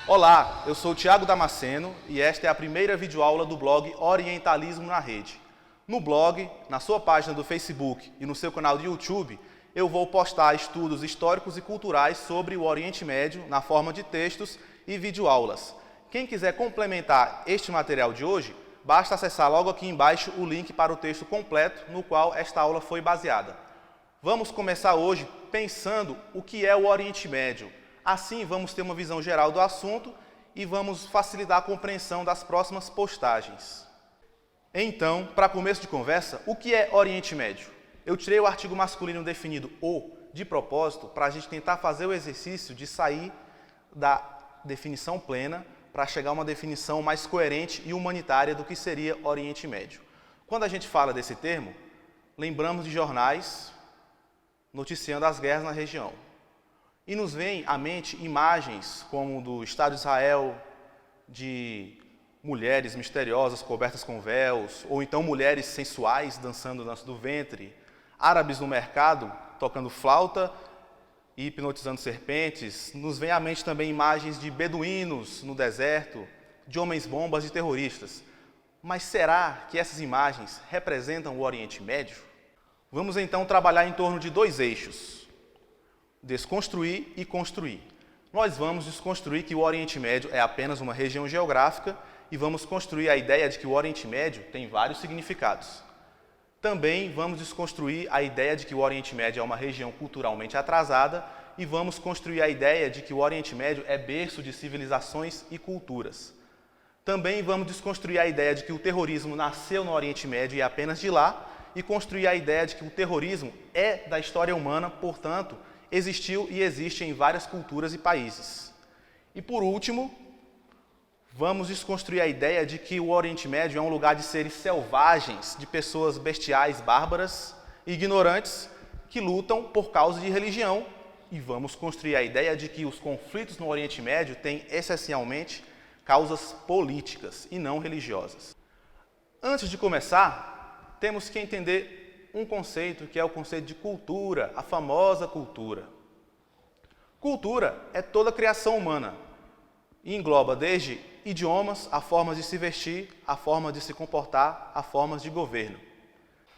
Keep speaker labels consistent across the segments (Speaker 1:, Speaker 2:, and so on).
Speaker 1: Olá, eu sou o Thiago Damasceno e esta é a primeira videoaula do blog Orientalismo na Rede. No blog, na sua página do Facebook e no seu canal de YouTube, eu vou postar estudos históricos e culturais sobre o Oriente Médio na forma de textos e videoaulas. Quem quiser complementar este material de hoje, basta acessar logo aqui embaixo o link para o texto completo no qual esta aula foi baseada. Vamos começar hoje pensando o que é o Oriente Médio. Assim, vamos ter uma visão geral do assunto e vamos facilitar a compreensão das próximas postagens. Então, para começo de conversa, o que é Oriente Médio? Eu tirei o artigo masculino definido "o" de propósito para a gente tentar fazer o exercício de sair da definição plena para chegar a uma definição mais coerente e humanitária do que seria Oriente Médio. Quando a gente fala desse termo, lembramos de jornais noticiando as guerras na região. E nos vem à mente imagens como do Estado de Israel, de mulheres misteriosas cobertas com véus, ou então mulheres sensuais dançando o danço do ventre, árabes no mercado tocando flauta e hipnotizando serpentes. Nos vem à mente também imagens de beduínos no deserto, de homens-bombas e terroristas. Mas será que essas imagens representam o Oriente Médio? Vamos então trabalhar em torno de dois eixos: desconstruir e construir. Nós vamos desconstruir que o Oriente Médio é apenas uma região geográfica e vamos construir a ideia de que o Oriente Médio tem vários significados. Também vamos desconstruir a ideia de que o Oriente Médio é uma região culturalmente atrasada e vamos construir a ideia de que o Oriente Médio é berço de civilizações e culturas. Também vamos desconstruir a ideia de que o terrorismo nasceu no Oriente Médio e é apenas de lá, e construir a ideia de que o terrorismo é da história humana, portanto, existiu e existe em várias culturas e países. E por último, vamos desconstruir a ideia de que o Oriente Médio é um lugar de seres selvagens, de pessoas bestiais, bárbaras e ignorantes que lutam por causa de religião. E vamos construir a ideia de que os conflitos no Oriente Médio têm essencialmente causas políticas e não religiosas. Antes de começar, temos que entender um conceito que é o conceito de cultura, a famosa cultura. Cultura é toda a criação humana e engloba desde idiomas, a formas de se vestir, a forma de se comportar, a formas de governo.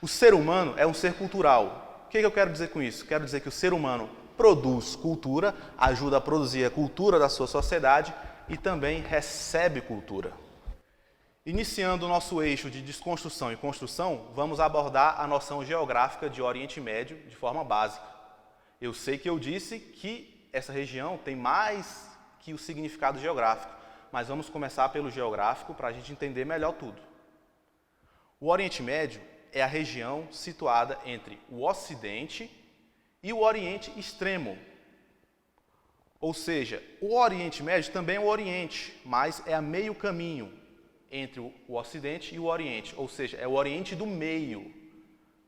Speaker 1: O ser humano é um ser cultural. O que eu quero dizer com isso? Quero dizer que o ser humano produz cultura, ajuda a produzir a cultura da sua sociedade e também recebe cultura. Iniciando o nosso eixo de desconstrução e construção, vamos abordar a noção geográfica de Oriente Médio de forma básica. Eu sei que eu disse que essa região tem mais que o significado geográfico, mas vamos começar pelo geográfico para a gente entender melhor tudo. O Oriente Médio é a região situada entre o Ocidente e o Oriente Extremo. Ou seja, o Oriente Médio também é o Oriente, mas é a meio caminho entre o Ocidente e o Oriente, ou seja, é o Oriente do meio,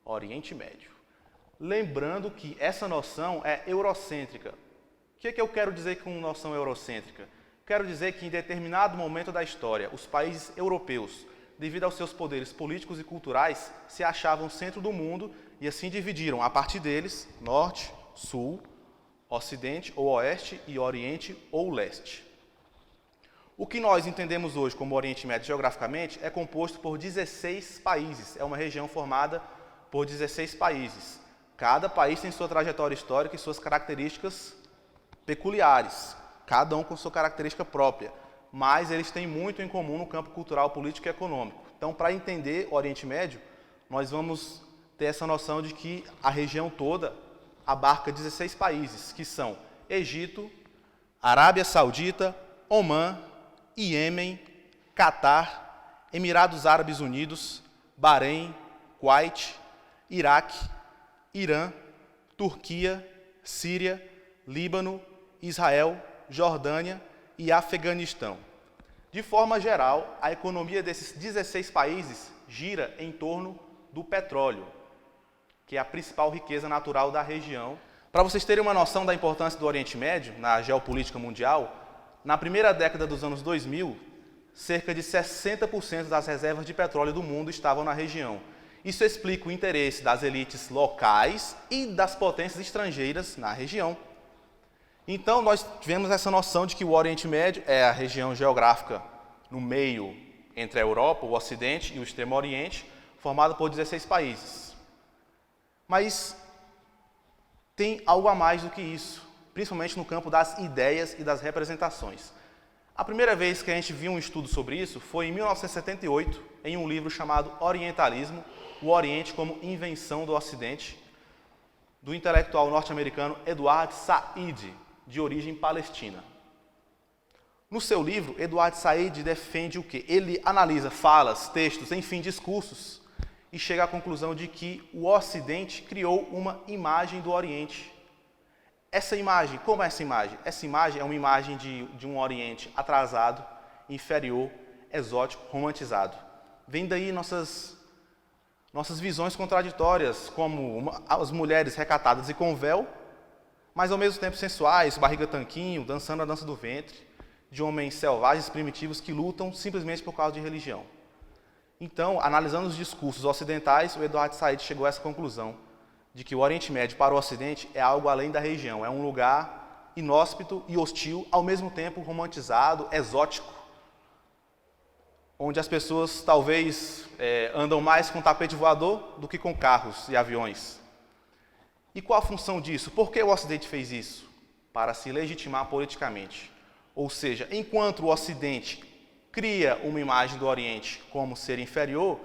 Speaker 1: Oriente Médio. Lembrando que essa noção é eurocêntrica. O que eu quero dizer com noção eurocêntrica? Quero dizer que em determinado momento da história, os países europeus, devido aos seus poderes políticos e culturais, se achavam centro do mundo e assim dividiram, a partir deles, Norte, Sul, Ocidente ou Oeste e Oriente ou Leste. O que nós entendemos hoje como Oriente Médio geograficamente é composto por 16 países. É uma região formada por 16 países. Cada país tem sua trajetória histórica e suas características peculiares, cada um com sua característica própria, mas eles têm muito em comum no campo cultural, político e econômico. Então, para entender o Oriente Médio, nós vamos ter essa noção de que a região toda abarca 16 países, que são Egito, Arábia Saudita, Omã, Iêmen, Catar, Emirados Árabes Unidos, Bahrein, Kuwait, Iraque, Irã, Turquia, Síria, Líbano, Israel, Jordânia e Afeganistão. De forma geral, a economia desses 16 países gira em torno do petróleo, que é a principal riqueza natural da região. Para vocês terem uma noção da importância do Oriente Médio na geopolítica mundial, na primeira década dos anos 2000, cerca de 60% das reservas de petróleo do mundo estavam na região. Isso explica o interesse das elites locais e das potências estrangeiras na região. Então, nós tivemos essa noção de que o Oriente Médio é a região geográfica no meio entre a Europa, o Ocidente e o Extremo Oriente, formada por 16 países. Mas tem algo a mais do que isso, principalmente no campo das ideias e das representações. A primeira vez que a gente viu um estudo sobre isso foi em 1978, em um livro chamado Orientalismo, o Oriente como Invenção do Ocidente, do intelectual norte-americano Edward Said, de origem palestina. No seu livro, Edward Said defende o quê? Ele analisa falas, textos, enfim, discursos, e chega à conclusão de que o Ocidente criou uma imagem do Oriente. Essa imagem, como é essa imagem? Essa imagem é uma imagem de um Oriente atrasado, inferior, exótico, romantizado. Vem daí nossas visões contraditórias, como as mulheres recatadas e com véu, mas ao mesmo tempo sensuais, barriga tanquinho, dançando a dança do ventre, de homens selvagens, primitivos, que lutam simplesmente por causa de religião. Então, analisando os discursos ocidentais, o Edward Said chegou a essa conclusão, de que o Oriente Médio para o Ocidente é algo além da região, é um lugar inóspito e hostil, ao mesmo tempo romantizado, exótico, onde as pessoas talvez andam mais com tapete voador do que com carros e aviões. E qual a função disso? Por que o Ocidente fez isso? Para se legitimar politicamente. Ou seja, enquanto o Ocidente cria uma imagem do Oriente como ser inferior,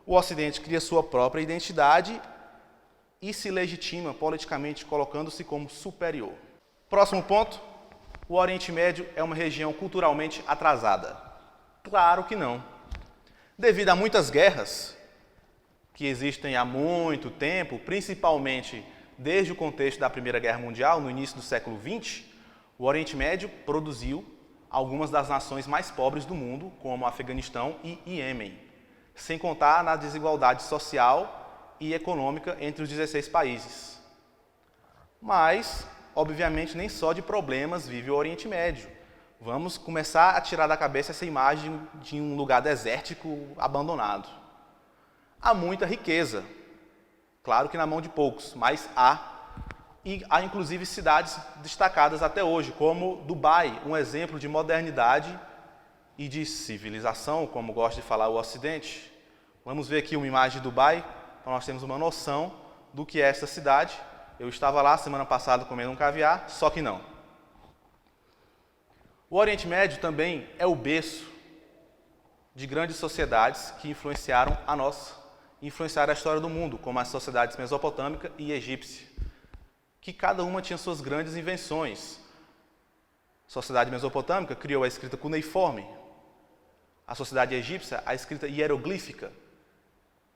Speaker 1: o Ocidente cria sua própria identidade e se legitima politicamente colocando-se como superior. Próximo ponto, o Oriente Médio é uma região culturalmente atrasada. Claro que não. Devido a muitas guerras que existem há muito tempo, principalmente desde o contexto da Primeira Guerra Mundial, no início do século XX, o Oriente Médio produziu algumas das nações mais pobres do mundo, como Afeganistão e Iêmen, sem contar na desigualdade social e econômica entre os 16 países. Mas, obviamente, nem só de problemas vive o Oriente Médio. Vamos começar a tirar da cabeça essa imagem de um lugar desértico, abandonado. Há muita riqueza, claro que na mão de poucos, mas há. E há inclusive cidades destacadas até hoje, como Dubai, um exemplo de modernidade e de civilização, como gosta de falar o Ocidente. Vamos ver aqui uma imagem de Dubai, para nós termos uma noção do que é essa cidade. Eu estava lá semana passada comendo um caviar, só que não. O Oriente Médio também é o berço de grandes sociedades que influenciaram a nossa, influenciaram a história do mundo, como as sociedades mesopotâmica e egípcia, que cada uma tinha suas grandes invenções. A sociedade mesopotâmica criou a escrita cuneiforme, a sociedade egípcia a escrita hieroglífica.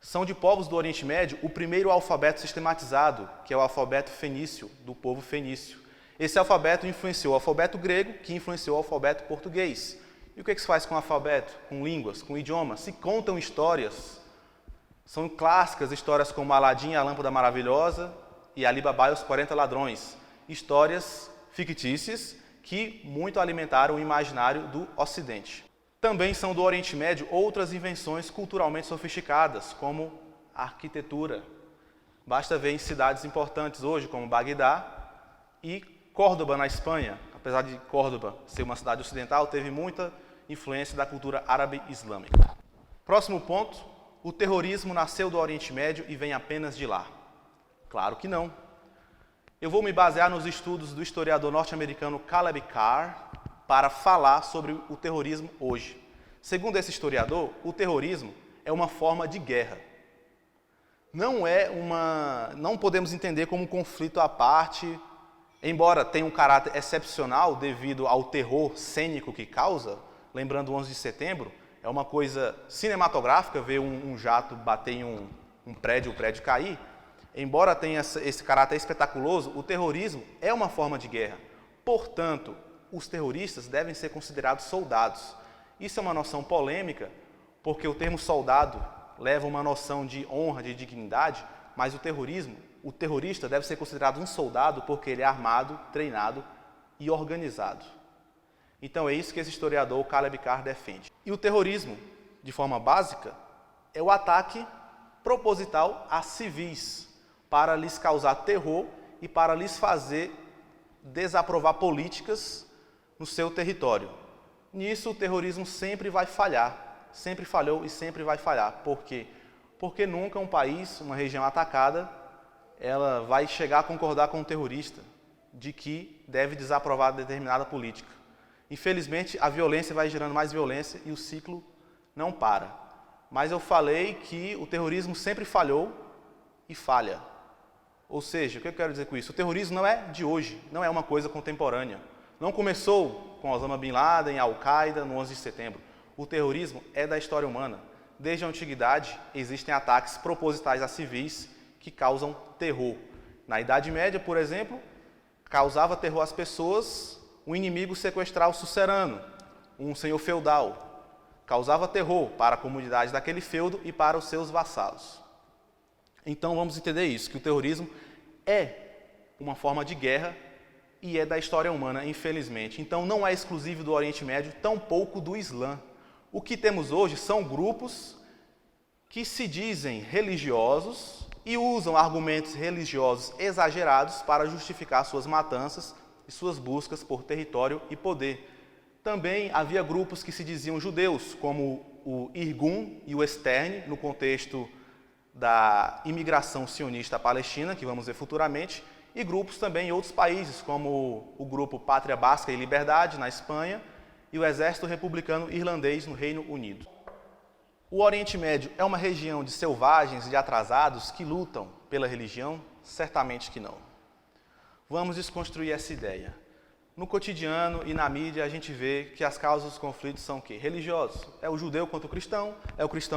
Speaker 1: São de povos do Oriente Médio o primeiro alfabeto sistematizado, que é o alfabeto fenício, do povo fenício. Esse alfabeto influenciou o alfabeto grego, que influenciou o alfabeto português. E o que se faz com o alfabeto? Com línguas, com idiomas? Se contam histórias. São clássicas histórias como Aladim e a Lâmpada Maravilhosa e Ali Babá e os 40 Ladrões. Histórias fictícias que muito alimentaram o imaginário do Ocidente. Também são do Oriente Médio outras invenções culturalmente sofisticadas, como a arquitetura. Basta ver em cidades importantes hoje, como Bagdá e Córdoba, na Espanha. Apesar de Córdoba ser uma cidade ocidental, teve muita influência da cultura árabe islâmica. Próximo ponto, o terrorismo nasceu do Oriente Médio e vem apenas de lá. Claro que não. Eu vou me basear nos estudos do historiador norte-americano Caleb Carr para falar sobre o terrorismo hoje. Segundo esse historiador, o terrorismo é uma forma de guerra. Não podemos entender como um conflito à parte, embora tenha um caráter excepcional devido ao terror cênico que causa. Lembrando o 11 de setembro, é uma coisa cinematográfica ver um jato bater em um prédio, o prédio cair. Embora tenha esse caráter espetaculoso, o terrorismo é uma forma de guerra. Portanto, os terroristas devem ser considerados soldados. Isso é uma noção polêmica, porque o termo soldado leva uma noção de honra, de dignidade, mas o terrorista deve ser considerado um soldado porque ele é armado, treinado e organizado. Então é isso que esse historiador Caleb Carr defende. E o terrorismo, de forma básica, é o ataque proposital a civis, para lhes causar terror e para lhes fazer desaprovar políticas no seu território. Nisso, o terrorismo sempre vai falhar, sempre falhou e sempre vai falhar. Por quê? Porque nunca um país, uma região atacada, ela vai chegar a concordar com um terrorista de que deve desaprovar determinada política. Infelizmente, a violência vai gerando mais violência e o ciclo não para. Mas eu falei que o terrorismo sempre falhou e falha. Ou seja, o que eu quero dizer com isso? O terrorismo não é de hoje, não é uma coisa contemporânea. Não começou com Osama Bin Laden, Al-Qaeda, no 11 de setembro. O terrorismo é da história humana. Desde a antiguidade, existem ataques propositais a civis que causam terror. Na Idade Média, por exemplo, causava terror às pessoas o inimigo sequestrar o sucerano, um senhor feudal. Causava terror para a comunidade daquele feudo e para os seus vassalos. Então vamos entender isso, que o terrorismo é uma forma de guerra e é da história humana, infelizmente. Então não é exclusivo do Oriente Médio, tampouco do Islã. O que temos hoje são grupos que se dizem religiosos e usam argumentos religiosos exagerados para justificar suas matanças e suas buscas por território e poder. Também havia grupos que se diziam judeus, como o Irgun e o Stern, no contexto da imigração sionista à Palestina, que vamos ver futuramente, e grupos também em outros países, como o grupo Pátria Basca e Liberdade, na Espanha, e o Exército Republicano Irlandês, no Reino Unido. O Oriente Médio é uma região de selvagens e de atrasados que lutam pela religião? Certamente que não. Vamos desconstruir essa ideia. No cotidiano e na mídia a gente vê que as causas dos conflitos são o quê? Religiosos. É o judeu contra o cristão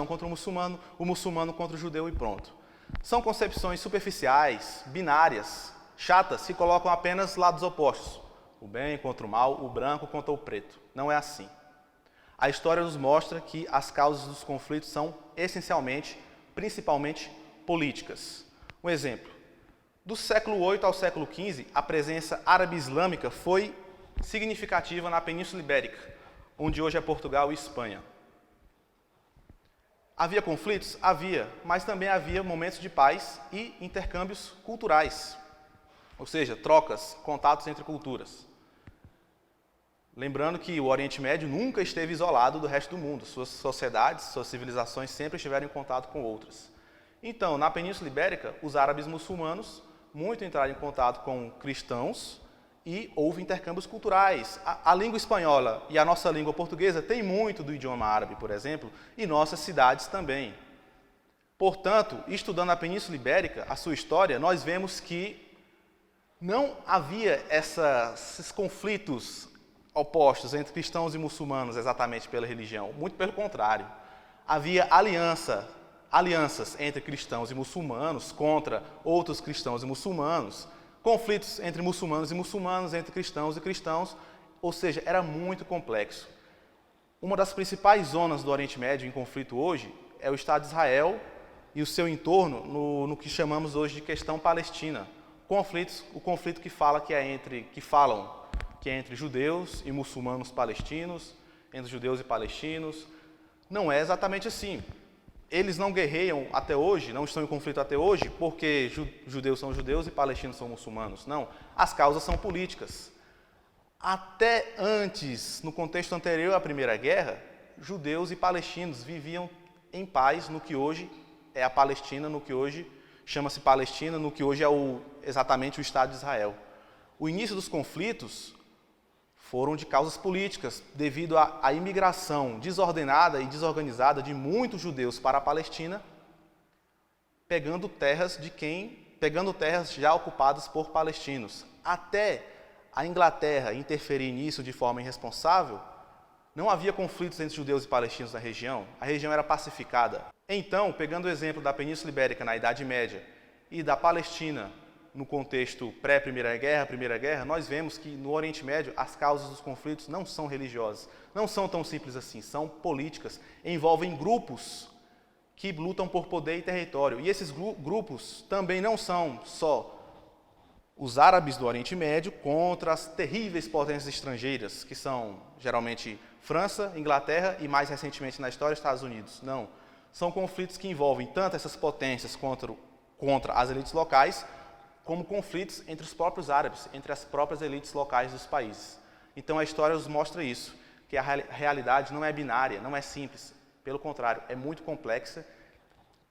Speaker 1: contra o muçulmano contra o judeu e pronto. São concepções superficiais, binárias, chatas, que colocam apenas lados opostos. O bem contra o mal, o branco contra o preto. Não é assim. A história nos mostra que as causas dos conflitos são essencialmente, principalmente, políticas. Um exemplo. Do século VIII ao século XV, a presença árabe-islâmica foi significativa na Península Ibérica, onde hoje é Portugal e Espanha. Havia conflitos? Havia, mas também havia momentos de paz e intercâmbios culturais, ou seja, trocas, contatos entre culturas. Lembrando que o Oriente Médio nunca esteve isolado do resto do mundo, suas sociedades, suas civilizações sempre estiveram em contato com outras. Então, na Península Ibérica, os árabes muçulmanos muito entraram em contato com cristãos e houve intercâmbios culturais. A língua espanhola e a nossa língua portuguesa tem muito do idioma árabe, por exemplo, e nossas cidades também. Portanto, estudando a Península Ibérica, a sua história, nós vemos que não havia esses conflitos opostos entre cristãos e muçulmanos exatamente pela religião. Muito pelo contrário. Havia alianças entre cristãos e muçulmanos contra outros cristãos e muçulmanos, conflitos entre muçulmanos, entre cristãos e cristãos, ou seja, era muito complexo. Uma das principais zonas do Oriente Médio em conflito hoje é o Estado de Israel e o seu entorno no que chamamos hoje de questão palestina. O conflito que falam que é entre judeus e muçulmanos palestinos, entre judeus e palestinos. Não é exatamente assim. Eles não guerreiam até hoje, não estão em conflito até hoje, porque judeus são judeus e palestinos são muçulmanos. Não, as causas são políticas. Até antes, no contexto anterior à Primeira Guerra, judeus e palestinos viviam em paz no que hoje é a Palestina, no que hoje chama-se Palestina, no que hoje é exatamente o Estado de Israel. O início dos conflitos foram de causas políticas, devido à imigração desordenada e desorganizada de muitos judeus para a Palestina, pegando terras já ocupadas por palestinos. Até a Inglaterra interferir nisso de forma irresponsável, não havia conflitos entre judeus e palestinos na região, a região era pacificada. Então, pegando o exemplo da Península Ibérica na Idade Média e da Palestina no contexto pré-Primeira Guerra, nós vemos que no Oriente Médio as causas dos conflitos não são religiosas, não são tão simples assim, são políticas, envolvem grupos que lutam por poder e território. E esses grupos também não são só os árabes do Oriente Médio contra as terríveis potências estrangeiras, que são geralmente França, Inglaterra e mais recentemente na história Estados Unidos. Não, são conflitos que envolvem tanto essas potências contra as elites locais, como conflitos entre os próprios árabes, entre as próprias elites locais dos países. Então a história nos mostra isso, que a realidade não é binária, não é simples. Pelo contrário, é muito complexa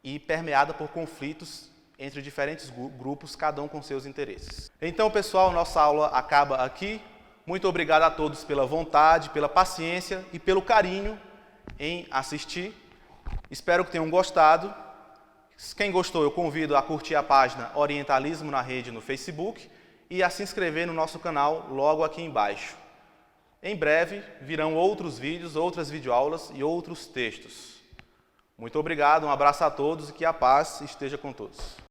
Speaker 1: e permeada por conflitos entre diferentes grupos, cada um com seus interesses. Então, pessoal, nossa aula acaba aqui. Muito obrigado a todos pela vontade, pela paciência e pelo carinho em assistir. Espero que tenham gostado. Quem gostou, eu convido a curtir a página Orientalismo na Rede no Facebook e a se inscrever no nosso canal logo aqui embaixo. Em breve virão outros vídeos, outras videoaulas e outros textos. Muito obrigado, um abraço a todos e que a paz esteja com todos.